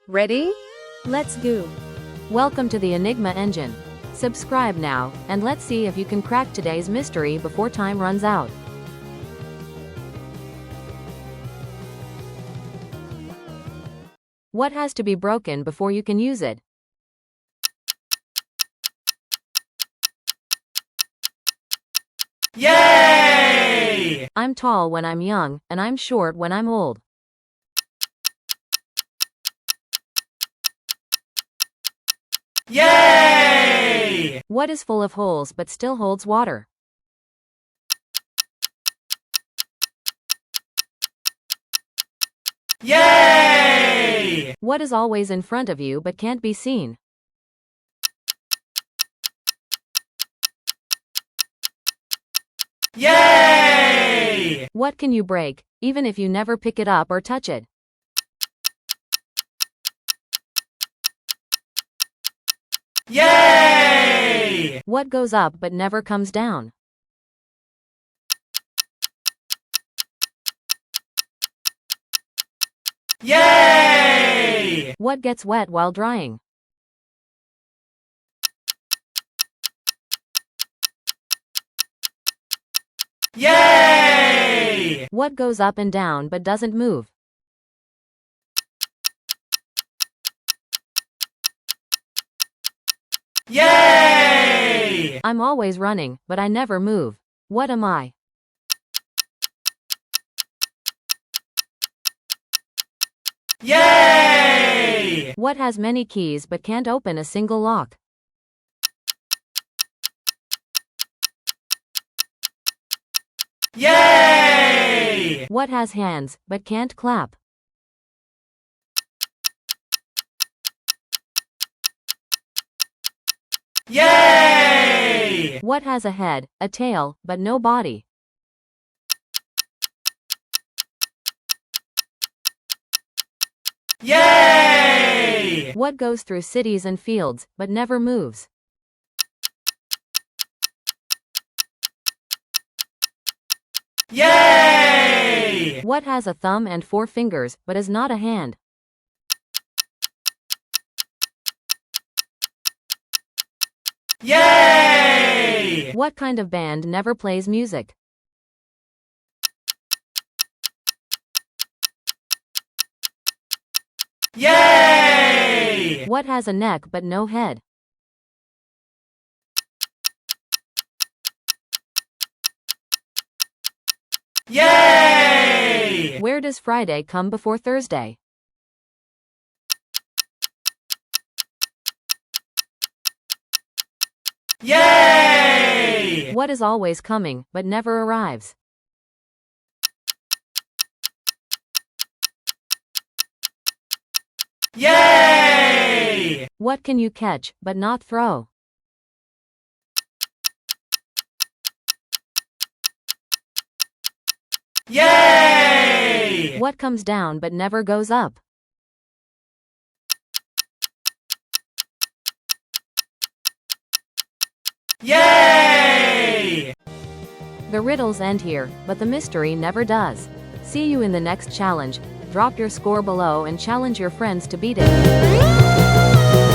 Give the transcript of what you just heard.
Ready? Let's go. Welcome to the Enigma engine. Subscribe now, and let's see if you can crack today's mystery before time runs out. What has to be broken before you can use it? Yay! I'm tall when I'm young, and I'm short when I'm old. Yay! What is full of holes but still holds water? Yay! What is always in front of you but can't be seen? Yay! What can you break, even if you never pick it up or touch it? Yay! What goes up but never comes down? Yay! What gets wet while drying? Yay! What goes up and down but doesn't move? Yay! I'm always running, but I never move. What am I? Yay! What has many keys but can't open a single lock? Yay! What has hands but can't clap? Yay! What has a head, a tail, but no body? Yay! What goes through cities and fields, but never moves? Yay! What has a thumb and 4 fingers, but is not a hand? Yay! What kind of band never plays music? Yay! What has a neck but no head? Yay! Where does Friday come before Thursday? Yay! What is always coming, but never arrives? Yay! What can you catch, but not throw? Yay! What comes down but never goes up? Yay! The riddles end here, but the mystery never does. See you in the next challenge. Drop your score below and challenge your friends to beat it.